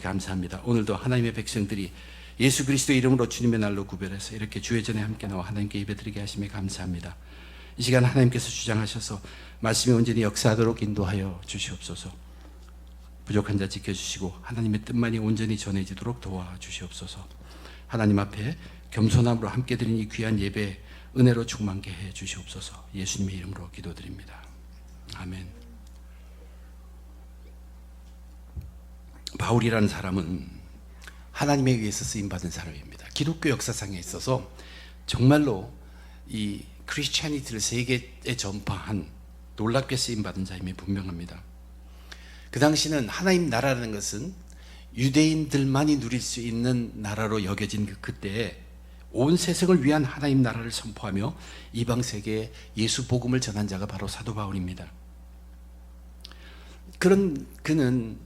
감사합니다. 오늘도 하나님의 백성들이 예수 그리스도 이름으로 주님의 날로 구별해서 이렇게 주의 전에 함께 나와 하나님께 예배드리게 하심에 감사합니다. 이 시간 하나님께서 주장하셔서 말씀이 온전히 역사하도록 인도하여 주시옵소서. 부족한 자 지켜주시고 하나님의 뜻만이 온전히 전해지도록 도와주시옵소서. 하나님 앞에 겸손함으로 함께 드린 이 귀한 예배 은혜로 충만케 해 주시옵소서. 예수님의 이름으로 기도드립니다. 아멘. 바울이라는 사람은 하나님에 의해서 쓰임받은 사람입니다. 기독교 역사상에 있어서 정말로 이 크리스찬이티를 세계에 전파한 놀랍게 쓰임받은 자임이 분명합니다. 그 당시는 하나님 나라라는 것은 유대인들만이 누릴 수 있는 나라로 여겨진 그때에 온 세상을 위한 하나님 나라를 선포하며 이방 세계에 예수 복음을 전한 자가 바로 사도 바울입니다. 그는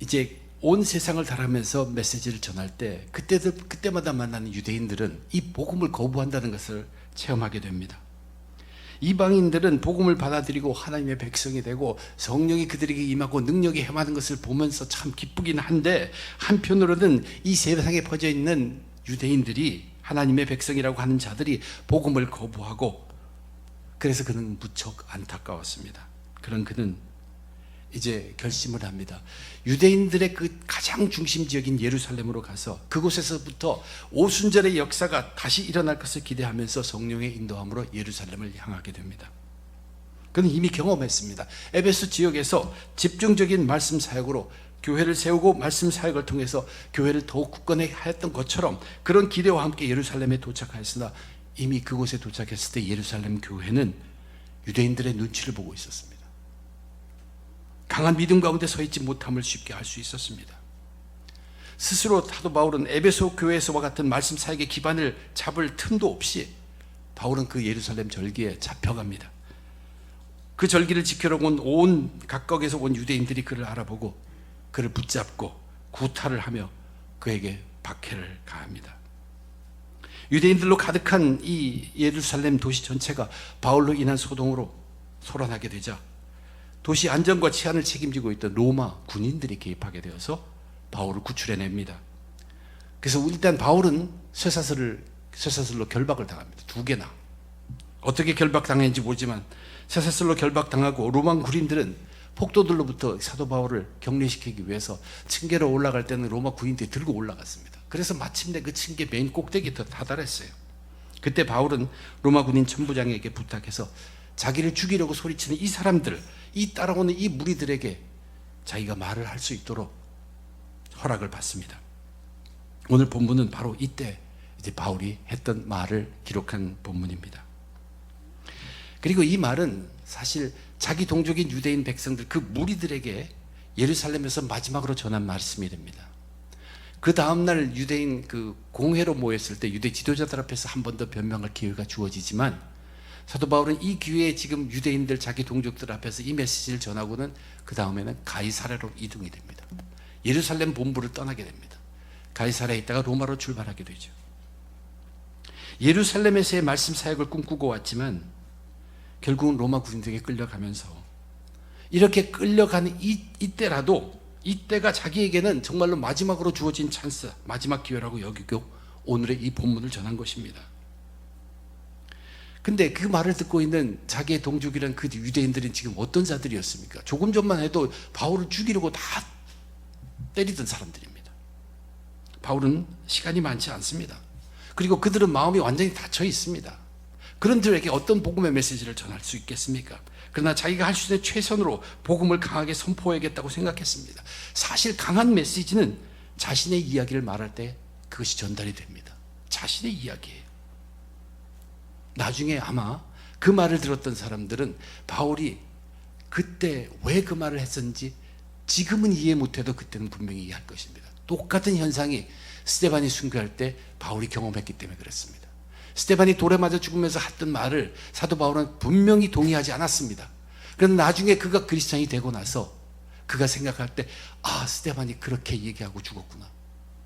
이제 온 세상을 달하면서 메시지를 전할 때 그때마다 만나는 유대인들은 이 복음을 거부한다는 것을 체험하게 됩니다. 이방인들은 복음을 받아들이고 하나님의 백성이 되고 성령이 그들에게 임하고 능력이 행하는 것을 보면서 참 기쁘긴 한데, 한편으로는 이 세상에 퍼져 있는 유대인들이 하나님의 백성이라고 하는 자들이 복음을 거부하고, 그래서 그는 무척 안타까웠습니다. 그런 그는 이제 결심을 합니다. 유대인들의 그 가장 중심 지역인 예루살렘으로 가서 그곳에서부터 오순절의 역사가 다시 일어날 것을 기대하면서 성령의 인도함으로 예루살렘을 향하게 됩니다. 그는 이미 경험했습니다. 에베소 지역에서 집중적인 말씀 사역으로 교회를 세우고 말씀 사역을 통해서 교회를 더욱 굳건하게 하였던 것처럼 그런 기대와 함께 예루살렘에 도착하였으나 이미 그곳에 도착했을 때 예루살렘 교회는 유대인들의 눈치를 보고 있었습니다. 강한 믿음 가운데 서 있지 못함을 쉽게 알 수 있었습니다. 스스로 사도 바울은 에베소 교회에서와 같은 말씀 사역의 기반을 잡을 틈도 없이 바울은 그 예루살렘 절기에 잡혀갑니다. 그 절기를 지키러 온 각국에서 온 유대인들이 그를 알아보고 그를 붙잡고 구타를 하며 그에게 박해를 가합니다. 유대인들로 가득한 이 예루살렘 도시 전체가 바울로 인한 소동으로 소란하게 되자 도시 안전과 치안을 책임지고 있던 로마 군인들이 개입하게 되어서 바울을 구출해냅니다. 그래서 일단 바울은 쇠사슬로 결박을 당합니다. 2개나. 어떻게 결박당했는지 모르지만 쇠사슬로 결박당하고 로마 군인들은 폭도들로부터 사도 바울을 격리시키기 위해서 층계로 올라갈 때는 로마 군인들이 들고 올라갔습니다. 그래서 마침내 그 층계 맨 꼭대기에 다다랐어요. 그때 바울은 로마 군인 천부장에게 부탁해서 자기를 죽이려고 소리치는 이 사람들, 이 따라오는 이 무리들에게 자기가 말을 할 수 있도록 허락을 받습니다. 오늘 본문은 바로 이때 이제 바울이 했던 말을 기록한 본문입니다. 그리고 이 말은 사실 자기 동족인 유대인 백성들 그 무리들에게 예루살렘에서 마지막으로 전한 말씀이 됩니다. 그 다음날 유대인 그 공회로 모였을 때 유대 지도자들 앞에서 한 번 더 변명할 기회가 주어지지만 사도 바울은 이 기회에 지금 유대인들 자기 동족들 앞에서 이 메시지를 전하고는 그 다음에는 가이사랴로 이동이 됩니다. 예루살렘 본부를 떠나게 됩니다. 가이사랴에 있다가 로마로 출발하게 되죠. 예루살렘에서의 말씀 사역을 꿈꾸고 왔지만 결국은 로마 군인들에게 끌려가면서 이렇게 끌려가는 이때가 자기에게는 정말로 마지막으로 주어진 찬스, 마지막 기회라고 여기고 오늘의 이 본문을 전한 것입니다. 근데 그 말을 듣고 있는 자기의 동족이란 그 유대인들은 지금 어떤 자들이었습니까? 조금 전만 해도 바울을 죽이려고 다 때리던 사람들입니다. 바울은 시간이 많지 않습니다. 그리고 그들은 마음이 완전히 닫혀 있습니다. 그런들에게 어떤 복음의 메시지를 전할 수 있겠습니까? 그러나 자기가 할 수 있는 최선으로 복음을 강하게 선포해야겠다고 생각했습니다. 사실 강한 메시지는 자신의 이야기를 말할 때 그것이 전달이 됩니다. 자신의 이야기예요. 나중에 아마 그 말을 들었던 사람들은 바울이 그때 왜 그 말을 했었는지 지금은 이해 못해도 그때는 분명히 이해할 것입니다. 똑같은 현상이 스데반이 순교할 때 바울이 경험했기 때문에 그랬습니다. 스데반이 돌에 맞아 죽으면서 했던 말을 사도 바울은 분명히 동의하지 않았습니다. 그런데 나중에 그가 그리스도인이 되고 나서 그가 생각할 때 스데반이 그렇게 얘기하고 죽었구나.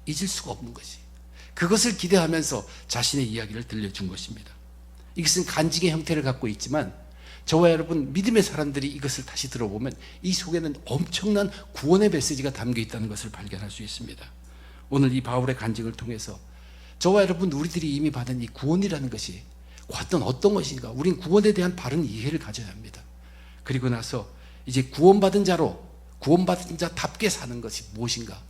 잊을 수가 없는 것이. 그것을 기대하면서 자신의 이야기를 들려준 것입니다. 이것은 간증의 형태를 갖고 있지만 저와 여러분 믿음의 사람들이 이것을 다시 들어보면 이 속에는 엄청난 구원의 메시지가 담겨 있다는 것을 발견할 수 있습니다. 오늘 이 바울의 간증을 통해서 저와 여러분 우리들이 이미 받은 이 구원이라는 것이 과연 어떤 것인가, 우린 구원에 대한 바른 이해를 가져야 합니다. 그리고 나서 이제 구원받은 자답게 사는 것이 무엇인가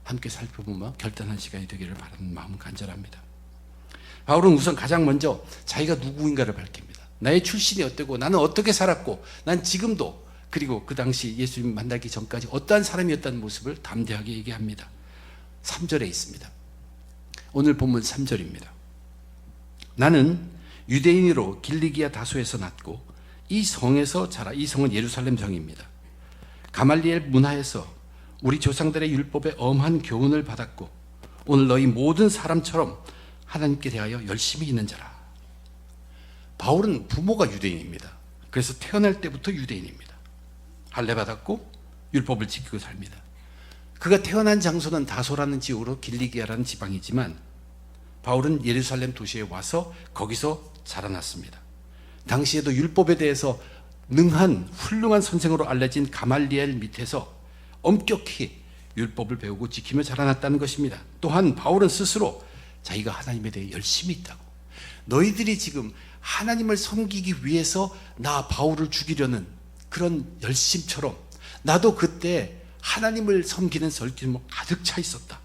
함께 살펴보며 결단한 시간이 되기를 바라는 마음 간절합니다. 바울은 우선 가장 먼저 자기가 누구인가를 밝힙니다. 나의 출신이 어떻고 나는 어떻게 살았고 난 지금도, 그리고 그 당시 예수님 만나기 전까지 어떠한 사람이었다는 모습을 담대하게 얘기합니다. 3절에 있습니다. 오늘 본문 3절입니다. 나는 유대인으로 길리기아 다소에서 났고 이 성에서 자라. 이 성은 예루살렘 성입니다. 가말리엘 문화에서 우리 조상들의 율법에 엄한 교훈을 받았고 오늘 너희 모든 사람처럼 하나님께 대하여 열심히 있는 자라. 바울은 부모가 유대인입니다. 그래서 태어날 때부터 유대인입니다. 할례 받았고 율법을 지키고 삽니다. 그가 태어난 장소는 다소라는 지역으로 길리기아라는 지방이지만 바울은 예루살렘 도시에 와서 거기서 자라났습니다. 당시에도 율법에 대해서 능한 훌륭한 선생으로 알려진 가말리엘 밑에서 엄격히 율법을 배우고 지키며 자라났다는 것입니다. 또한 바울은 스스로 자기가 하나님에 대해 열심히 있다고, 너희들이 지금 하나님을 섬기기 위해서 나 바울을 죽이려는 그런 열심처럼 나도 그때 하나님을 섬기는 설교는 가득 차 있었다.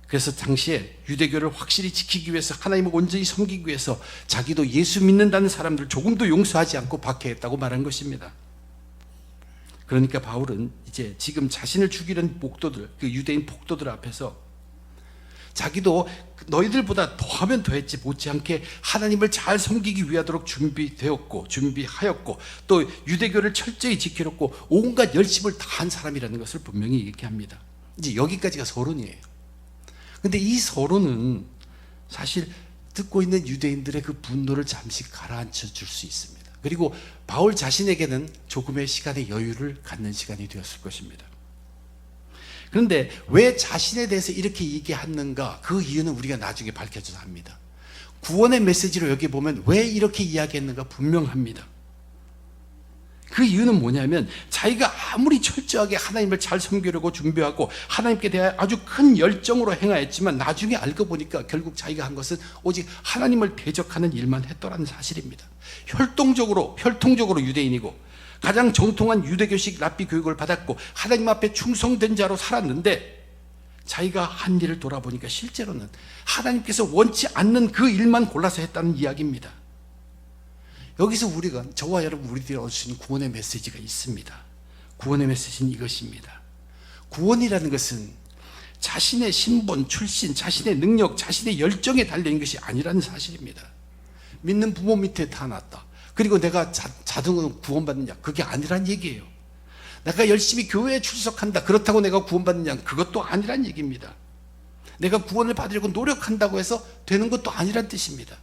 그래서 당시에 유대교를 확실히 지키기 위해서, 하나님을 온전히 섬기기 위해서 자기도 예수 믿는다는 사람들 조금도 용서하지 않고 박해했다고 말한 것입니다. 그러니까 바울은 이제 지금 자신을 죽이는 목도들, 그 유대인 폭도들 앞에서 자기도 너희들보다 더하면 더했지 못지않게 하나님을 잘 섬기기 위하도록 준비하였고 또 유대교를 철저히 지키려고 온갖 열심을 다한 사람이라는 것을 분명히 얘기합니다. 이제 여기까지가 서론이에요. 근데 이 서론은 사실 듣고 있는 유대인들의 그 분노를 잠시 가라앉혀 줄 수 있습니다. 그리고 바울 자신에게는 조금의 시간의 여유를 갖는 시간이 되었을 것입니다. 그런데 왜 자신에 대해서 이렇게 얘기하는가, 그 이유는 우리가 나중에 밝혀져야 합니다. 구원의 메시지로 여기 보면 왜 이렇게 이야기했는가 분명합니다. 그 이유는 뭐냐면 자기가 아무리 철저하게 하나님을 잘 섬기려고 준비하고 하나님께 대해 아주 큰 열정으로 행하였지만 나중에 알고 보니까 결국 자기가 한 것은 오직 하나님을 대적하는 일만 했더라는 사실입니다. 혈통적으로 유대인이고 가장 정통한 유대교식 랍비 교육을 받았고 하나님 앞에 충성된 자로 살았는데 자기가 한 일을 돌아보니까 실제로는 하나님께서 원치 않는 그 일만 골라서 했다는 이야기입니다. 여기서 우리가, 저와 여러분 우리들이 얻을 수 있는 구원의 메시지가 있습니다. 구원의 메시지는 이것입니다. 구원이라는 것은 자신의 신분, 출신, 자신의 능력, 자신의 열정에 달려있는 것이 아니라는 사실입니다. 믿는 부모 밑에 태어났다, 그리고 내가 자동으로 구원받느냐, 그게 아니란 얘기예요. 내가 열심히 교회에 출석한다, 그렇다고 내가 구원받느냐, 그것도 아니란 얘기입니다. 내가 구원을 받으려고 노력한다고 해서 되는 것도 아니란 뜻입니다.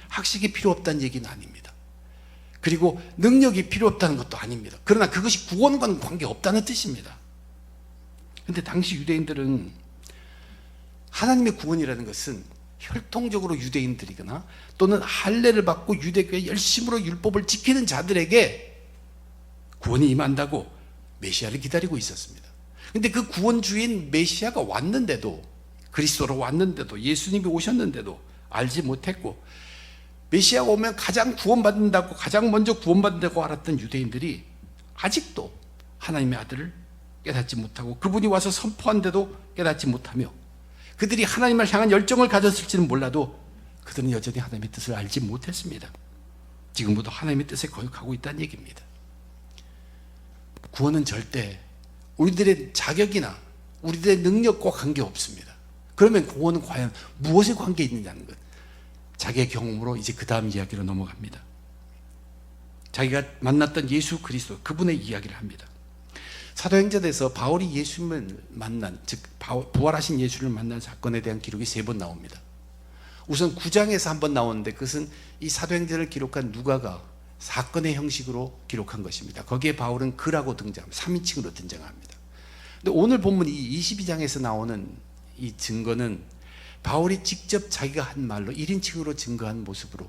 학식이 필요 없다는 얘기는 아닙니다. 그리고 능력이 필요 없다는 것도 아닙니다. 그러나 그것이 구원과는 관계없다는 뜻입니다. 그런데 당시 유대인들은 하나님의 구원이라는 것은 혈통적으로 유대인들이거나 또는 할례를 받고 유대교의 열심으로 율법을 지키는 자들에게 구원이 임한다고 메시아를 기다리고 있었습니다. 그런데 그 구원주인 메시아가 왔는데도, 그리스도로 왔는데도, 예수님이 오셨는데도 알지 못했고, 메시아가 오면 가장 구원받는다고, 가장 먼저 구원받는다고 알았던 유대인들이 아직도 하나님의 아들을 깨닫지 못하고 그분이 와서 선포한데도 깨닫지 못하며 그들이 하나님을 향한 열정을 가졌을지는 몰라도 그들은 여전히 하나님의 뜻을 알지 못했습니다. 지금부터 하나님의 뜻에 거역하고 있다는 얘기입니다. 구원은 절대 우리들의 자격이나 우리들의 능력과 관계없습니다. 그러면 구원은 과연 무엇에 관계 있느냐는 것, 자기의 경험으로 이제 그 다음 이야기로 넘어갑니다. 자기가 만났던 예수 그리스도, 그분의 이야기를 합니다. 사도행전에서 바울이 예수님을 만난, 즉 부활하신 예수를 만난 사건에 대한 기록이 3번 나옵니다. 우선 9장에서 한 번 나오는데 그것은 이 사도행전을 기록한 누가가 사건의 형식으로 기록한 것입니다. 거기에 바울은 그라고 등장합니다. 3인칭으로 등장합니다. 근데 오늘 본문 이 22장에서 나오는 이 증거는 바울이 직접 자기가 한 말로 1인칭으로 증거한 모습으로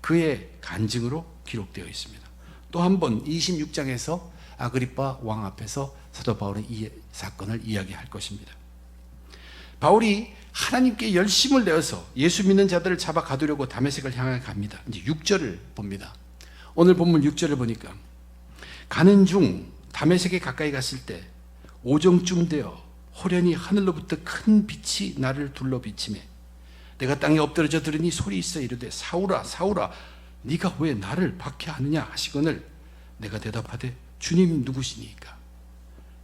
그의 간증으로 기록되어 있습니다. 또 한 번 26장에서 아그리빠 왕 앞에서 사도 바울은 이 사건을 이야기할 것입니다. 바울이 하나님께 열심을 내어서 예수 믿는 자들을 잡아 가두려고 다메섹을 향해 갑니다. 이제 6절을 봅니다. 오늘 본문 6절을 보니까 가는 중 다메섹에 가까이 갔을 때 오정쯤 되어 호련히 하늘로부터 큰 빛이 나를 둘러 비치매 내가 땅에 엎드러져 들으니 소리 있어 이르되 사울아 사울아 네가 왜 나를 박해하느냐 하시거늘 내가 대답하되 주님 누구시니까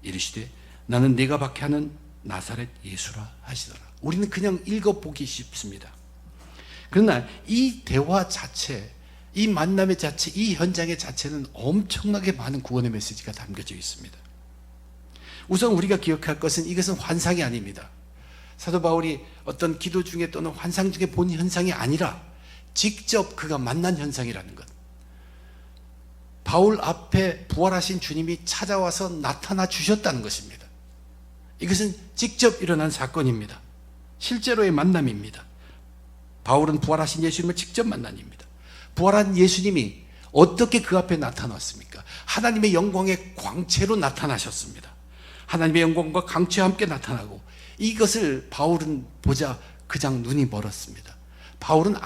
이르시되 나는 네가 박해하는 나사렛 예수라 하시더라. 우리는 그냥 읽어보기 쉽습니다. 그러나 이 대화 자체, 이 만남의 자체, 이 현장의 자체는 엄청나게 많은 구원의 메시지가 담겨져 있습니다. 우선 우리가 기억할 것은 이것은 환상이 아닙니다. 사도 바울이 어떤 기도 중에 또는 환상 중에 본 현상이 아니라 직접 그가 만난 현상이라는 것. 바울 앞에 부활하신 주님이 찾아와서 나타나 주셨다는 것입니다. 이것은 직접 일어난 사건입니다. 실제로의 만남입니다. 바울은 부활하신 예수님을 직접 만난입니다. 부활한 예수님이 어떻게 그 앞에 나타났습니까? 하나님의 영광의 광채로 나타나셨습니다. 하나님의 영광과 광채와 함께 나타나고 이것을 바울은 보자 그냥 눈이 멀었습니다. 바울은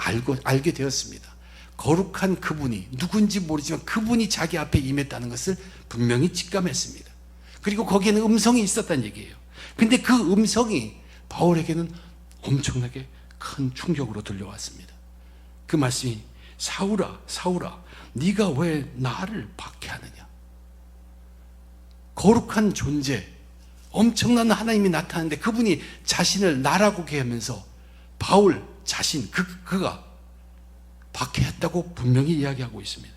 알게 되었습니다. 거룩한 그분이 누군지 모르지만 그분이 자기 앞에 임했다는 것을 분명히 직감했습니다. 그리고 거기에는 음성이 있었다는 얘기예요. 근데 그 음성이 바울에게는 엄청나게 큰 충격으로 들려왔습니다. 그 말씀이 사울아 사울아 네가 왜 나를 박해하느냐. 거룩한 존재, 엄청난 하나님이 나타나는데 그분이 자신을 나라고 하면서 바울 자신 그가 박해했다고 분명히 이야기하고 있습니다.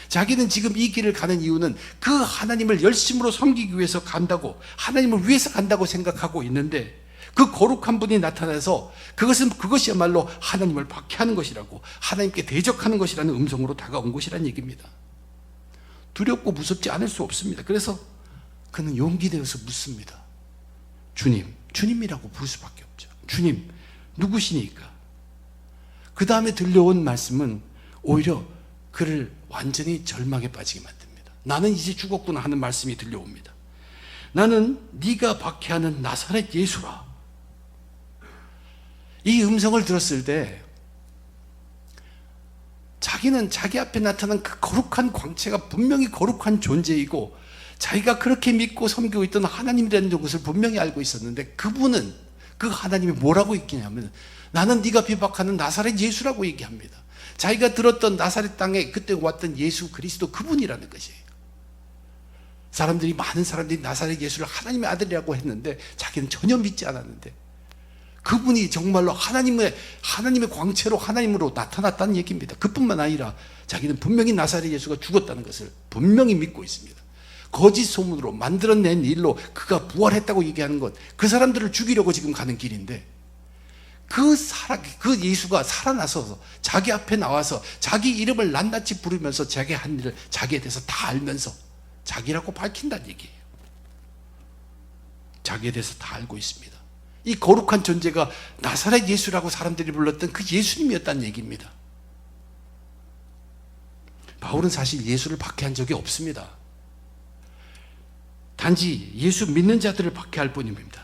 자기는 지금 이 길을 가는 이유는 그 하나님을 열심으로 섬기기 위해서 간다고, 하나님을 위해서 간다고 생각하고 있는데 그 거룩한 분이 나타나서 그것이야말로 하나님을 박해하는 것이라고, 하나님께 대적하는 것이라는 음성으로 다가온 것이라는 얘기입니다. 두렵고 무섭지 않을 수 없습니다. 그래서 그는 용기 내어서 묻습니다. 주님이라고 부를 수밖에 없죠. 주님, 누구시니까? 그 다음에 들려온 말씀은 오히려 그를 완전히 절망에 빠지게 만듭니다. 나는 이제 죽었구나 하는 말씀이 들려옵니다. 나는 네가 박해하는 나사렛 예수라. 이 음성을 들었을 때 자기는 자기 앞에 나타난 그 거룩한 광채가 분명히 거룩한 존재이고 자기가 그렇게 믿고 섬기고 있던 하나님이라는 것을 분명히 알고 있었는데 그분은 그 하나님이 뭐라고 얘기하냐면 나는 네가 비박하는 나사렛 예수라고 얘기합니다. 자기가 들었던 나사렛 땅에 그때 왔던 예수 그리스도 그분이라는 것이에요. 많은 사람들이 나사렛 예수를 하나님의 아들이라고 했는데 자기는 전혀 믿지 않았는데 그분이 정말로 하나님의 광채로 하나님으로 나타났다는 얘기입니다. 그뿐만 아니라 자기는 분명히 나사렛 예수가 죽었다는 것을 분명히 믿고 있습니다. 거짓 소문으로 만들어낸 일로 그가 부활했다고 얘기하는 것, 그 사람들을 죽이려고 지금 가는 길인데 그 예수가 살아나서 자기 앞에 나와서 자기 이름을 낱낱이 부르면서 자기 한 일을 자기에 대해서 다 알면서 자기라고 밝힌다는 얘기예요. 자기에 대해서 다 알고 있습니다. 이 거룩한 존재가 나사렛 예수라고 사람들이 불렀던 그 예수님이었다는 얘기입니다. 바울은 사실 예수를 박해한 적이 없습니다. 단지 예수 믿는 자들을 박해할 뿐입니다.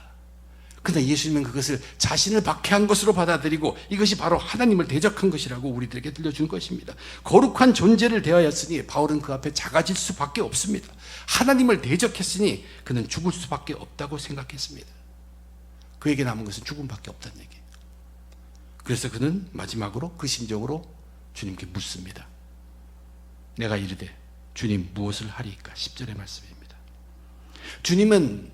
그러나 예수님은 그것을 자신을 박해한 것으로 받아들이고 이것이 바로 하나님을 대적한 것이라고 우리들에게 들려준 것입니다. 거룩한 존재를 대하였으니 바울은 그 앞에 작아질 수밖에 없습니다. 하나님을 대적했으니 그는 죽을 수밖에 없다고 생각했습니다. 그에게 남은 것은 죽음밖에 없다는 얘기예요. 그래서 그는 마지막으로 그 심정으로 주님께 묻습니다. 내가 이르되 주님 무엇을 하리이까? 10절의 말씀입니다. 주님은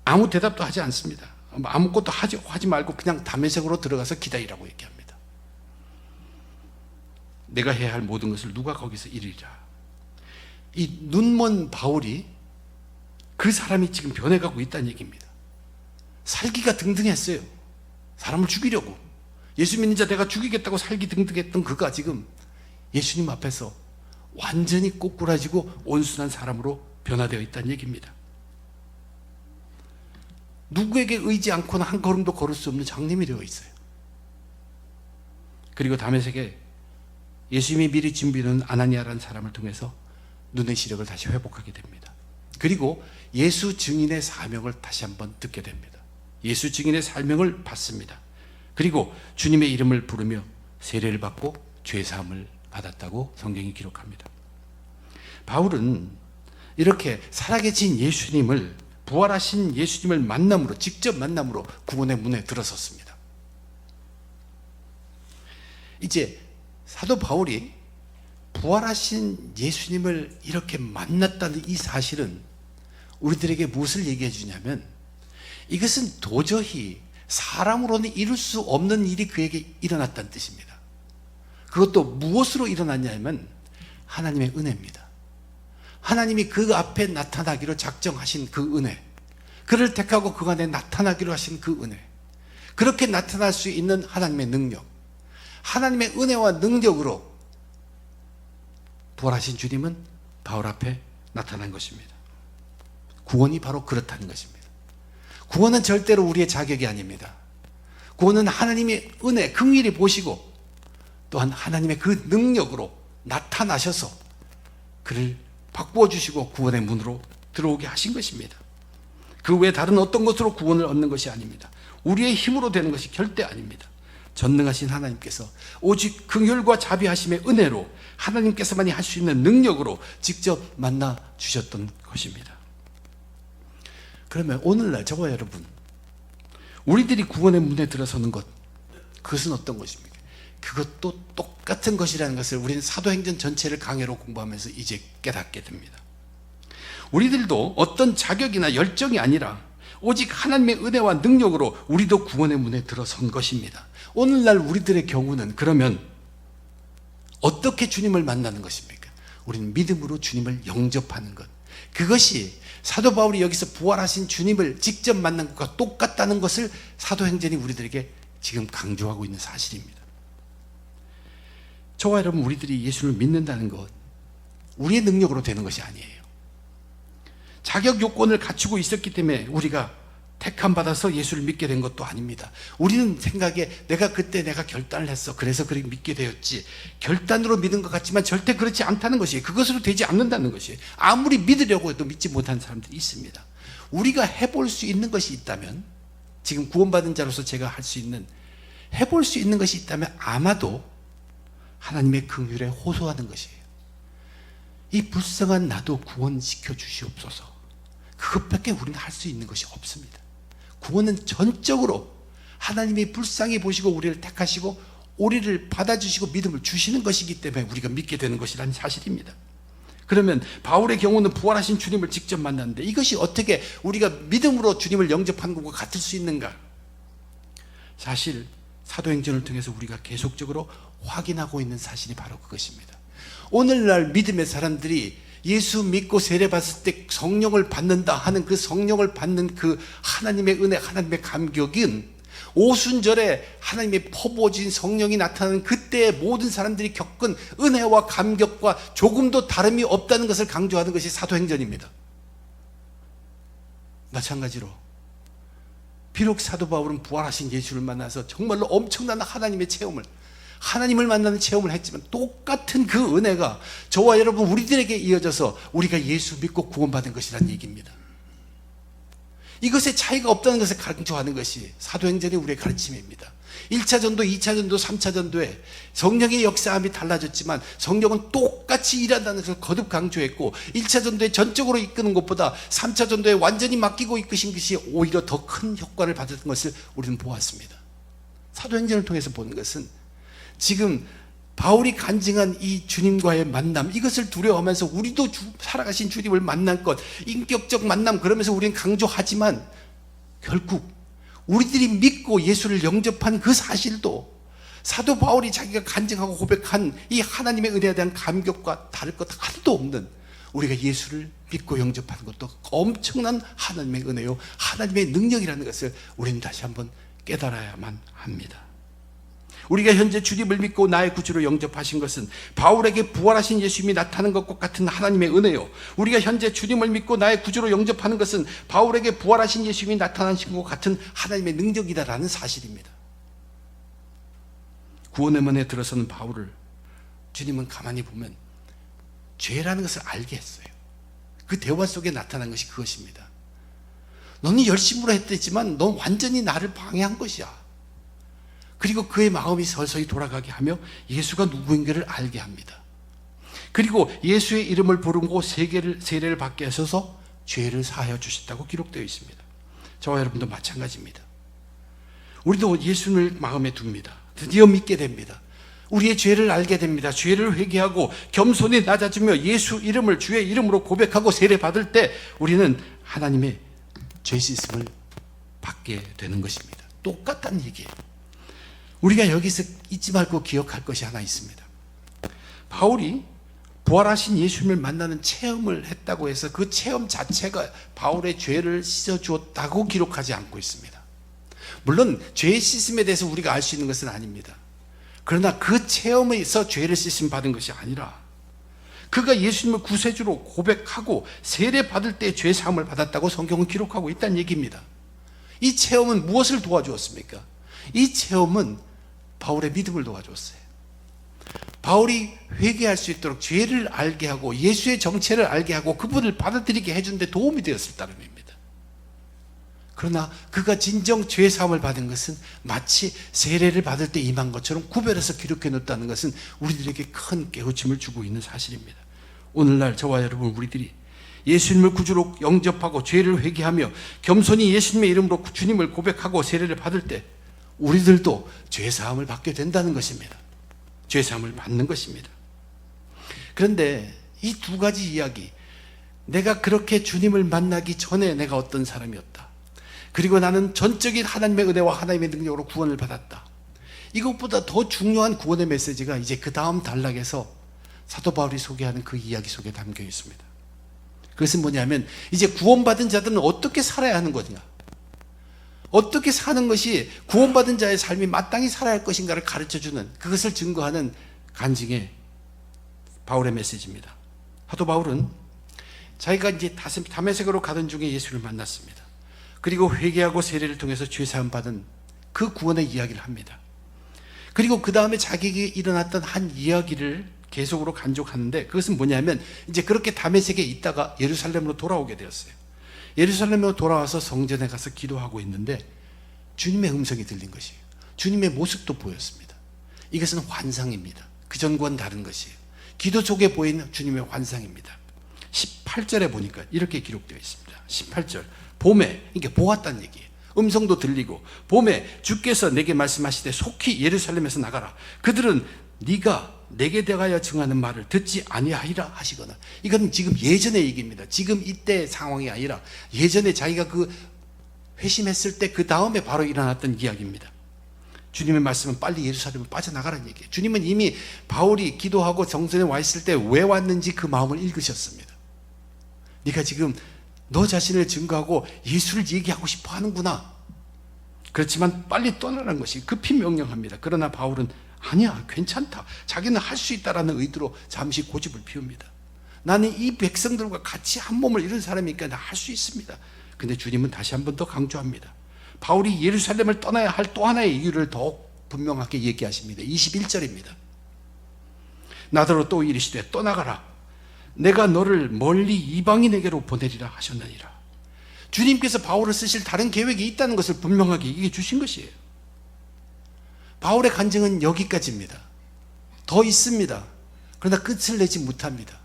아무 대답도 하지 않습니다. 아무것도 하지 말고 그냥 다메섹으로 들어가서 기다리라고 얘기합니다. 내가 해야 할 모든 것을 누가 거기서 이루리라. 이 눈먼 바울이 그 사람이 지금 변해가고 있다는 얘기입니다. 살기가 등등했어요. 사람을 죽이려고. 예수 믿는 자 내가 죽이겠다고 살기 등등했던 그가 지금 예수님 앞에서 완전히 꼬꾸라지고 온순한 사람으로 변화되어 있다는 얘기입니다. 누구에게 의지 않고는 한 걸음도 걸을 수 없는 장님이 되어 있어요. 그리고 다메섹에 예수님이 미리 준비해놓은 아나니아라는 사람을 통해서 눈의 시력을 다시 회복하게 됩니다. 그리고 예수 증인의 사명을 다시 한번 듣게 됩니다. 예수 증인의 사명을 받습니다. 그리고 주님의 이름을 부르며 세례를 받고 죄사함을 받았다고 성경이 기록합니다. 바울은 이렇게 살아계신 예수님을, 부활하신 예수님을 만남으로, 직접 만남으로 구원의 문에 들어섰습니다. 이제 사도 바울이 부활하신 예수님을 이렇게 만났다는 이 사실은 우리들에게 무엇을 얘기해 주냐면, 이것은 도저히 사람으로는 이룰 수 없는 일이 그에게 일어났다는 뜻입니다. 그것도 무엇으로 일어났냐면 하나님의 은혜입니다. 하나님이 그 앞에 나타나기로 작정하신 그 은혜, 그를 택하고 그 안에 나타나기로 하신 그 은혜, 그렇게 나타날 수 있는 하나님의 능력, 하나님의 은혜와 능력으로 부활하신 주님은 바울 앞에 나타난 것입니다. 구원이 바로 그렇다는 것입니다. 구원은 절대로 우리의 자격이 아닙니다. 구원은 하나님의 은혜, 긍휼히 보시고 또한 하나님의 그 능력으로 나타나셔서 그를 바꾸어 주시고 구원의 문으로 들어오게 하신 것입니다. 그 외에 다른 어떤 것으로 구원을 얻는 것이 아닙니다. 우리의 힘으로 되는 것이 절대 아닙니다. 전능하신 하나님께서 오직 긍휼과 자비하심의 은혜로 하나님께서만이 할 수 있는 능력으로 직접 만나 주셨던 것입니다. 그러면 오늘날 저와 여러분, 우리들이 구원의 문에 들어서는 것, 그것은 어떤 것입니까? 그것도 똑같은 것이라는 것을 우리는 사도행전 전체를 강해로 공부하면서 이제 깨닫게 됩니다. 우리들도 어떤 자격이나 열정이 아니라 오직 하나님의 은혜와 능력으로 우리도 구원의 문에 들어선 것입니다. 오늘날 우리들의 경우는 그러면 어떻게 주님을 만나는 것입니까? 우리는 믿음으로 주님을 영접하는 것, 그것이 사도 바울이 여기서 부활하신 주님을 직접 만난 것과 똑같다는 것을 사도행전이 우리들에게 지금 강조하고 있는 사실입니다. 저와 여러분, 우리들이 예수를 믿는다는 것, 우리의 능력으로 되는 것이 아니에요. 자격 요건을 갖추고 있었기 때문에 우리가 택함 받아서 예수를 믿게 된 것도 아닙니다. 우리는 생각에 내가 그때 결단을 했어, 그래서 그렇게 믿게 되었지, 결단으로 믿은 것 같지만 절대 그렇지 않다는 것이에요. 그것으로 되지 않는다는 것이에요. 아무리 믿으려고 해도 믿지 못하는 사람들이 있습니다. 우리가 해볼 수 있는 것이 있다면, 지금 구원받은 자로서 제가 할 수 있는, 해볼 수 있는 것이 있다면 아마도 하나님의 긍휼에 호소하는 것이에요. 이 불쌍한 나도 구원시켜 주시옵소서. 그것밖에 우리는 할 수 있는 것이 없습니다. 구원은 전적으로 하나님이 불쌍히 보시고 우리를 택하시고 우리를 받아주시고 믿음을 주시는 것이기 때문에 우리가 믿게 되는 것이라는 사실입니다. 그러면 바울의 경우는 부활하신 주님을 직접 만났는데, 이것이 어떻게 우리가 믿음으로 주님을 영접한 것과 같을 수 있는가? 사실 사도행전을 통해서 우리가 계속적으로 확인하고 있는 사실이 바로 그것입니다. 오늘날 믿음의 사람들이 예수 믿고 세례 받을 때 성령을 받는다 하는 그 성령을 받는 그 하나님의 은혜, 하나님의 감격은 오순절에 하나님의 퍼부어진 성령이 나타나는 그때의 모든 사람들이 겪은 은혜와 감격과 조금도 다름이 없다는 것을 강조하는 것이 사도행전입니다. 마찬가지로 비록 사도 바울은 부활하신 예수를 만나서 정말로 엄청난 하나님의 체험을, 하나님을 만나는 체험을 했지만 똑같은 그 은혜가 저와 여러분 우리들에게 이어져서 우리가 예수 믿고 구원받은 것이라는 얘기입니다. 이것에 차이가 없다는 것을 강조하는 것이 사도행전의 우리의 가르침입니다. 1차 전도, 2차 전도, 3차 전도에 성령의 역사함이 달라졌지만 성령은 똑같이 일한다는 것을 거듭 강조했고, 1차 전도에 전적으로 이끄는 것보다 3차 전도에 완전히 맡기고 이끄신 것이 오히려 더 큰 효과를 받았던 것을 우리는 보았습니다. 사도행전을 통해서 보는 것은 지금 바울이 간증한 이 주님과의 만남, 이것을 두려워하면서 우리도 살아가신 주님을 만날 것, 인격적 만남, 그러면서 우리는 강조하지만 결국 우리들이 믿고 예수를 영접한 그 사실도 사도 바울이 자기가 간증하고 고백한 이 하나님의 은혜에 대한 감격과 다를 것 하나도 없는, 우리가 예수를 믿고 영접하는 것도 엄청난 하나님의 은혜요, 하나님의 능력이라는 것을 우리는 다시 한번 깨달아야만 합니다. 우리가 현재 주님을 믿고 나의 구주로 영접하신 것은 바울에게 부활하신 예수님이 나타나는 것과 같은 하나님의 은혜요, 우리가 현재 주님을 믿고 나의 구주로 영접하는 것은 바울에게 부활하신 예수님이 나타나신 것과 같은 하나님의 능력이다라는 사실입니다. 구원의 문에 들어서는 바울을 주님은 가만히 보면 죄라는 것을 알게 했어요. 그 대화 속에 나타난 것이 그것입니다. 너는 열심으로 했지만 넌 완전히 나를 방해한 것이야. 그리고 그의 마음이 서서히 돌아가게 하며 예수가 누구인가를 알게 합니다. 그리고 예수의 이름을 부르고 세례를 받게 하셔서 죄를 사하여 주셨다고 기록되어 있습니다. 저와 여러분도 마찬가지입니다. 우리도 예수를 마음에 둡니다. 드디어 믿게 됩니다. 우리의 죄를 알게 됩니다. 죄를 회개하고 겸손히 낮아지며 예수 이름을 주의 이름으로 고백하고 세례 받을 때 우리는 하나님의 죄 씻음을 받게 되는 것입니다. 똑같다는 얘기예요. 우리가 여기서 잊지 말고 기억할 것이 하나 있습니다. 바울이 부활하신 예수님을 만나는 체험을 했다고 해서 그 체험 자체가 바울의 죄를 씻어주었다고 기록하지 않고 있습니다. 물론 죄의 씻음에 대해서 우리가 알 수 있는 것은 아닙니다. 그러나 그 체험에서 죄를 씻음 받은 것이 아니라 그가 예수님을 구세주로 고백하고 세례 받을 때 죄 사함을 받았다고 성경은 기록하고 있다는 얘기입니다. 이 체험은 무엇을 도와주었습니까? 이 체험은 바울의 믿음을 도와줬어요. 바울이 회개할 수 있도록 죄를 알게 하고 예수의 정체를 알게 하고 그분을 받아들이게 해준 데 도움이 되었을 따름입니다. 그러나 그가 진정 죄 사함을 받은 것은 마치 세례를 받을 때 임한 것처럼 구별해서 기록해 놓았다는 것은 우리들에게 큰 깨우침을 주고 있는 사실입니다. 오늘날 저와 여러분 우리들이 예수님을 구주로 영접하고 죄를 회개하며 겸손히 예수님의 이름으로 주님을 고백하고 세례를 받을 때 우리들도 죄 사함을 받게 된다는 것입니다. 죄 사함을 받는 것입니다. 그런데 이 두 가지 이야기, 내가 그렇게 주님을 만나기 전에 내가 어떤 사람이었다. 그리고 나는 전적인 하나님의 은혜와 하나님의 능력으로 구원을 받았다. 이것보다 더 중요한 구원의 메시지가 이제 그 다음 단락에서 사도 바울이 소개하는 그 이야기 속에 담겨 있습니다. 그것은 뭐냐면 이제 구원받은 자들은 어떻게 살아야 하는 거냐, 어떻게 사는 것이 구원받은 자의 삶이 마땅히 살아야 할 것인가를 가르쳐주는, 그것을 증거하는 간증의 바울의 메시지입니다. 사도 바울은 자기가 이제 다메섹으로 가던 중에 예수를 만났습니다. 그리고 회개하고 세례를 통해서 죄사함 받은 그 구원의 이야기를 합니다. 그리고 그 다음에 자기에게 일어났던 한 이야기를 계속으로 간직하는데, 그것은 뭐냐면 이제 그렇게 다메섹에 있다가 예루살렘으로 돌아오게 되었어요. 예루살렘으로 돌아와서 성전에 가서 기도하고 있는데 주님의 음성이 들린 것이에요. 주님의 모습도 보였습니다. 이것은 환상입니다. 그전과는 다른 것이에요. 기도 속에 보이는 주님의 환상입니다. 18절에 보니까 이렇게 기록되어 있습니다. 18절, 봄에, 이게 보았다는 얘기예요. 음성도 들리고 봄에 주께서 내게 말씀하시되 속히 예루살렘에서 나가라. 그들은 네가 내게 대하여 증하는 말을 듣지 아니하리라 하시거나. 이건 지금 예전의 얘기입니다. 지금 이때 상황이 아니라 예전에 자기가 그 회심했을 때 그 다음에 바로 일어났던 이야기입니다. 주님의 말씀은 빨리 예루살렘을 빠져나가라는 얘기예요. 주님은 이미 바울이 기도하고 정전에 와 있을 때 왜 왔는지 그 마음을 읽으셨습니다. 네가 지금 너 자신을 증거하고 예수를 얘기하고 싶어 하는구나. 그렇지만 빨리 떠나라는 것이 급히 명령합니다. 그러나 바울은 아니야, 괜찮다. 자기는 할 수 있다라는 의도로 잠시 고집을 피웁니다. 나는 이 백성들과 같이 한 몸을 이룬 사람이니까 나 할 수 있습니다. 근데 주님은 다시 한 번 더 강조합니다. 바울이 예루살렘을 떠나야 할 또 하나의 이유를 더욱 분명하게 얘기하십니다. 21절입니다. 나더러 또 이르시되 떠나가라. 내가 너를 멀리 이방인에게로 보내리라 하셨느니라. 주님께서 바울을 쓰실 다른 계획이 있다는 것을 분명하게 얘기해 주신 것이에요. 바울의 간증은 여기까지입니다. 더 있습니다. 그러나 끝을 내지 못합니다.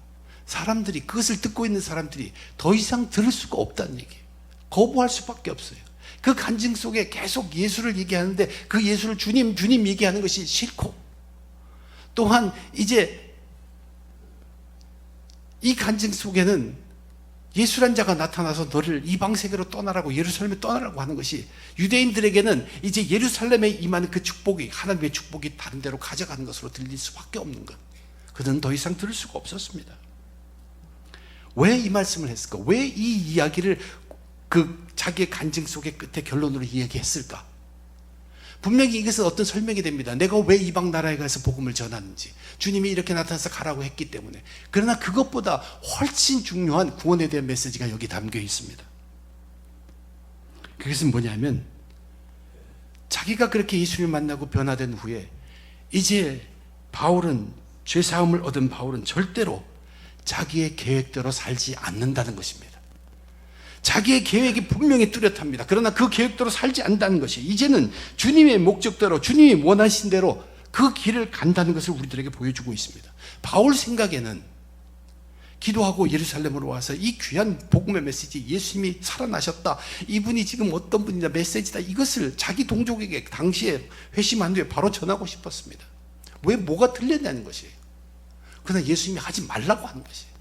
사람들이, 그것을 듣고 있는 사람들이 더 이상 들을 수가 없다는 얘기예요. 거부할 수밖에 없어요. 그 간증 속에 계속 예수를 얘기하는데 그 예수를 주님 얘기하는 것이 싫고, 또한 이제 이 간증 속에는 예수란 자가 나타나서 너를 이방 세계로 떠나라고, 예루살렘에 떠나라고 하는 것이 유대인들에게는 이제 예루살렘에 임하는 그 축복이, 하나님의 축복이 다른 데로 가져가는 것으로 들릴 수밖에 없는 것. 그들은 더 이상 들을 수가 없었습니다. 왜 이 말씀을 했을까? 왜 이 이야기를 그 자기의 간증 속의 끝에 결론으로 이야기했을까? 분명히 이것은 어떤 설명이 됩니다. 내가 왜 이방 나라에 가서 복음을 전하는지, 주님이 이렇게 나타나서 가라고 했기 때문에. 그러나 그것보다 훨씬 중요한 구원에 대한 메시지가 여기 담겨 있습니다. 그것은 뭐냐면 자기가 그렇게 예수를 만나고 변화된 후에 이제 바울은 죄사함을 얻은 바울은 절대로 자기의 계획대로 살지 않는다는 것입니다. 자기의 계획이 분명히 뚜렷합니다. 그러나 그 계획대로 살지 않는다는 것이 이제는 주님의 목적대로, 주님이 원하신 대로 그 길을 간다는 것을 우리들에게 보여주고 있습니다. 바울 생각에는 기도하고 예루살렘으로 와서 이 귀한 복음의 메시지, 예수님이 살아나셨다, 이분이 지금 어떤 분이냐, 메시지다, 이것을 자기 동족에게 당시에 회심한 후에 바로 전하고 싶었습니다. 왜 뭐가 틀렸냐는 것이에요. 그러나 예수님이 하지 말라고 하는 것이에요.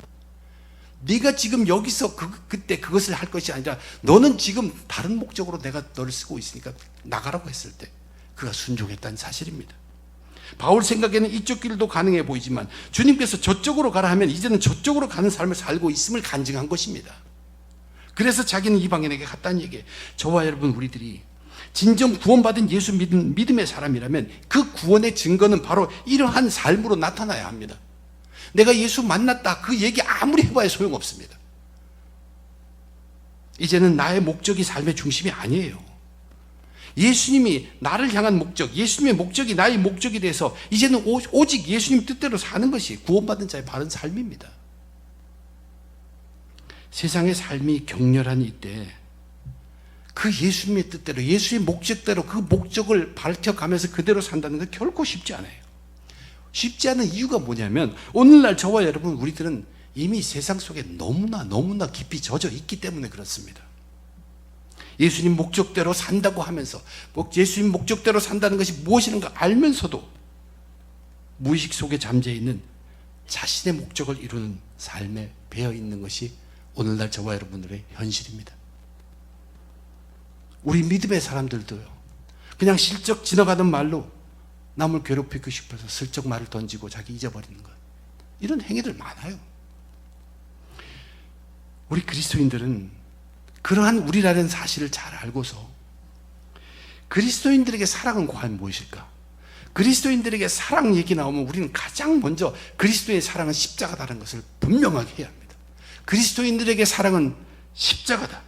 네가 지금 여기서 그때 그것을 할 것이 아니라 너는 지금 다른 목적으로 내가 너를 쓰고 있으니까 나가라고 했을 때 그가 순종했다는 사실입니다. 바울 생각에는 이쪽 길도 가능해 보이지만 주님께서 저쪽으로 가라 하면 이제는 저쪽으로 가는 삶을 살고 있음을 간증한 것입니다. 그래서 자기는 이방인에게 갔다는 얘기예요. 저와 여러분, 우리들이 진정 구원받은 예수 믿음의 사람이라면 그 구원의 증거는 바로 이러한 삶으로 나타나야 합니다. 내가 예수 만났다, 그 얘기 아무리 해봐야 소용없습니다. 이제는 나의 목적이 삶의 중심이 아니에요. 예수님이 나를 향한 목적, 예수님의 목적이 나의 목적이 돼서 이제는 오직 예수님 뜻대로 사는 것이 구원받은 자의 바른 삶입니다. 세상의 삶이 격렬한 이때 그 예수님의 뜻대로, 예수의 목적대로 그 목적을 밝혀가면서 그대로 산다는 건 결코 쉽지 않아요. 쉽지 않은 이유가 뭐냐면 오늘날 저와 여러분, 우리들은 이미 세상 속에 너무나 깊이 젖어 있기 때문에 그렇습니다. 예수님 목적대로 산다고 하면서 예수님 목적대로 산다는 것이 무엇인가 알면서도 무의식 속에 잠재 있는 자신의 목적을 이루는 삶에 배어 있는 것이 오늘날 저와 여러분들의 현실입니다. 우리 믿음의 사람들도요, 그냥 실적 지나가는 말로 남을 괴롭히고 싶어서 슬쩍 말을 던지고 자기 잊어버리는 것, 이런 행위들 많아요. 우리 그리스도인들은 그러한 우리라는 사실을 잘 알고서 그리스도인들에게 사랑은 과연 무엇일까? 그리스도인들에게 사랑 얘기 나오면 우리는 가장 먼저 그리스도의 사랑은 십자가다라는 것을 분명하게 해야 합니다. 그리스도인들에게 사랑은 십자가다.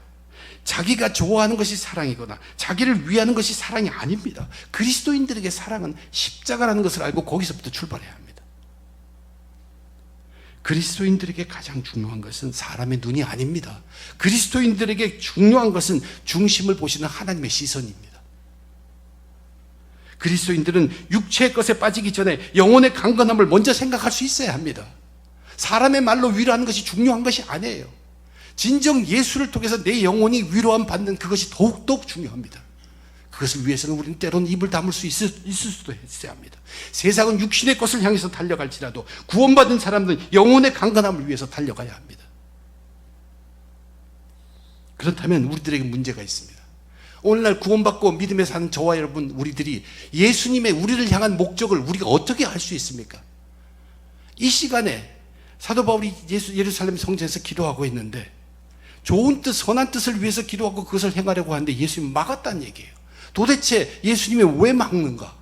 자기가 좋아하는 것이 사랑이거나 자기를 위하는 것이 사랑이 아닙니다. 그리스도인들에게 사랑은 십자가라는 것을 알고 거기서부터 출발해야 합니다. 그리스도인들에게 가장 중요한 것은 사람의 눈이 아닙니다. 그리스도인들에게 중요한 것은 중심을 보시는 하나님의 시선입니다. 그리스도인들은 육체의 것에 빠지기 전에 영혼의 강건함을 먼저 생각할 수 있어야 합니다. 사람의 말로 위로하는 것이 중요한 것이 아니에요. 진정 예수를 통해서 내 영혼이 위로함 받는 그것이 더욱더 중요합니다. 그것을 위해서는 우리는 때로는 입을 다물 수 있을 수도 있어야 합니다. 세상은 육신의 것을 향해서 달려갈지라도 구원받은 사람들은 영혼의 강건함을 위해서 달려가야 합니다. 그렇다면 우리들에게 문제가 있습니다. 오늘날 구원받고 믿음에 사는 저와 여러분, 우리들이 예수님의 우리를 향한 목적을 우리가 어떻게 알 수 있습니까? 이 시간에 사도 바울이 예루살렘 성전에서 기도하고 있는데 좋은 뜻, 선한 뜻을 위해서 기도하고 그것을 행하려고 하는데 예수님이 막았다는 얘기예요. 도대체 예수님이 왜 막는가?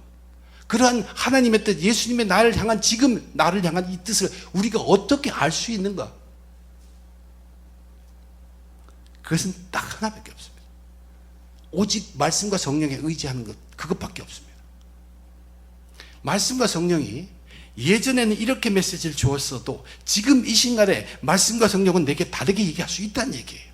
그러한 하나님의 뜻, 예수님의 나를 향한, 지금 나를 향한 이 뜻을 우리가 어떻게 알 수 있는가? 그것은 딱 하나밖에 없습니다. 오직 말씀과 성령에 의지하는 것, 그것밖에 없습니다. 말씀과 성령이 예전에는 이렇게 메시지를 주었어도 지금 이 순간에 말씀과 성령은 내게 다르게 얘기할 수 있다는 얘기예요.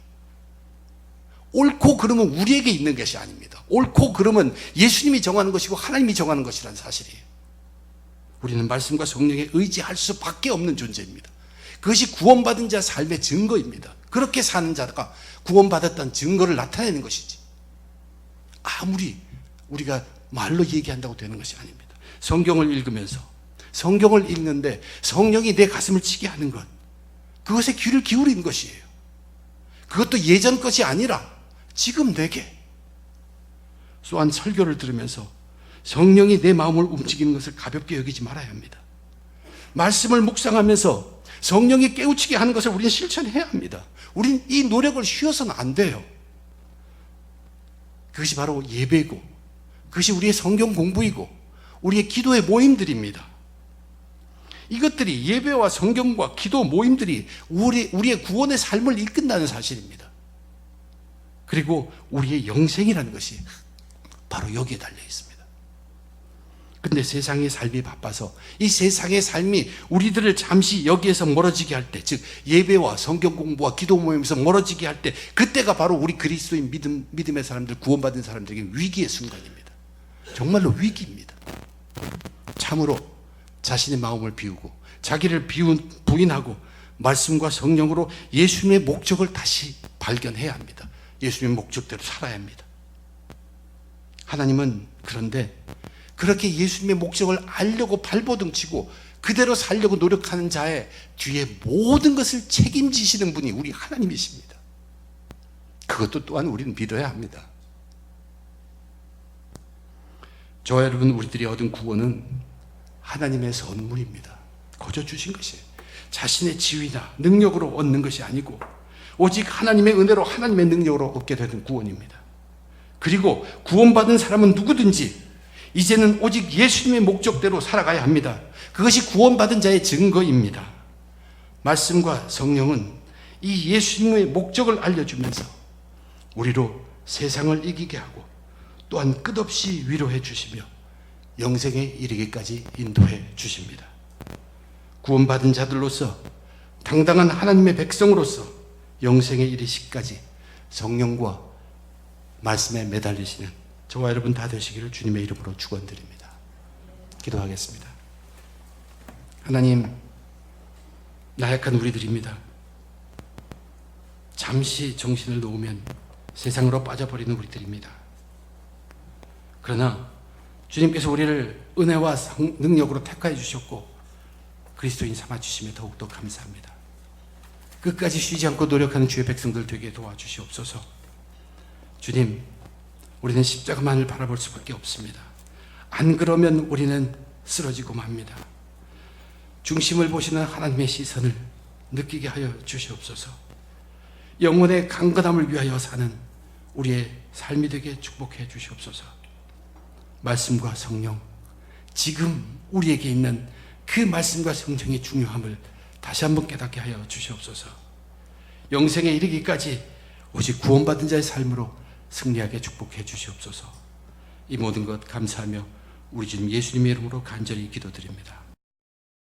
옳고 그름은 우리에게 있는 것이 아닙니다. 옳고 그름은 예수님이 정하는 것이고 하나님이 정하는 것이라는 사실이에요. 우리는 말씀과 성령에 의지할 수밖에 없는 존재입니다. 그것이 구원받은 자 삶의 증거입니다. 그렇게 사는 자가 구원받았다는 증거를 나타내는 것이지, 아무리 우리가 말로 얘기한다고 되는 것이 아닙니다. 성경을 읽으면서, 성경을 읽는데 성령이 내 가슴을 치게 하는 것, 그것에 귀를 기울이는 것이에요. 그것도 예전 것이 아니라 지금 내게. 또한 설교를 들으면서 성령이 내 마음을 움직이는 것을 가볍게 여기지 말아야 합니다. 말씀을 묵상하면서 성령이 깨우치게 하는 것을 우리는 실천해야 합니다. 우리는 이 노력을 쉬어서는 안 돼요. 그것이 바로 예배고, 그것이 우리의 성경 공부이고 우리의 기도의 모임들입니다. 이것들이, 예배와 성경과 기도 모임들이 우리의 구원의 삶을 이끈다는 사실입니다. 그리고 우리의 영생이라는 것이 바로 여기에 달려 있습니다. 근데 세상의 삶이 바빠서 이 세상의 삶이 우리들을 잠시 여기에서 멀어지게 할 때, 즉 예배와 성경 공부와 기도 모임에서 멀어지게 할 때, 그때가 바로 우리 그리스도인 믿음의 사람들, 구원받은 사람들에게 위기의 순간입니다. 정말로 위기입니다. 참으로 자신의 마음을 비우고 자기를 부인하고 말씀과 성령으로 예수님의 목적을 다시 발견해야 합니다. 예수님의 목적대로 살아야 합니다. 하나님은 그런데 그렇게 예수님의 목적을 알려고 발버둥 치고 그대로 살려고 노력하는 자의 뒤에 모든 것을 책임지시는 분이 우리 하나님이십니다. 그것도 또한 우리는 믿어야 합니다. 저와 여러분, 우리들이 얻은 구원은 하나님의 선물입니다. 거저 주신 것이에요. 자신의 지위나 능력으로 얻는 것이 아니고 오직 하나님의 은혜로, 하나님의 능력으로 얻게 되는 구원입니다. 그리고 구원받은 사람은 누구든지 이제는 오직 예수님의 목적대로 살아가야 합니다. 그것이 구원받은 자의 증거입니다. 말씀과 성령은 이 예수님의 목적을 알려주면서 우리로 세상을 이기게 하고 또한 끝없이 위로해 주시며 영생에 이르기까지 인도해 주십니다. 구원받은 자들로서, 당당한 하나님의 백성으로서 영생에 이르시기까지 성령과 말씀에 매달리시는 저와 여러분 다 되시기를 주님의 이름으로 축원드립니다. 기도하겠습니다. 하나님, 나약한 우리들입니다. 잠시 정신을 놓으면 세상으로 빠져버리는 우리들입니다. 그러나 주님께서 우리를 은혜와 능력으로 택하여 주셨고 그리스도인 삼아주시며 더욱더 감사합니다. 끝까지 쉬지 않고 노력하는 주의 백성들 되게 도와주시옵소서. 주님, 우리는 십자가만을 바라볼 수밖에 없습니다. 안 그러면 우리는 쓰러지고 맙니다. 중심을 보시는 하나님의 시선을 느끼게 하여 주시옵소서. 영혼의 강건함을 위하여 사는 우리의 삶이 되게 축복해 주시옵소서. 말씀과 성령, 지금 우리에게 있는 그 말씀과 성령의 중요함을 다시 한번 깨닫게 하여 주시옵소서. 영생에 이르기까지 오직 구원받은 자의 삶으로 승리하게 축복해 주시옵소서. 이 모든 것 감사하며 우리 주님 예수님의 이름으로 간절히 기도드립니다.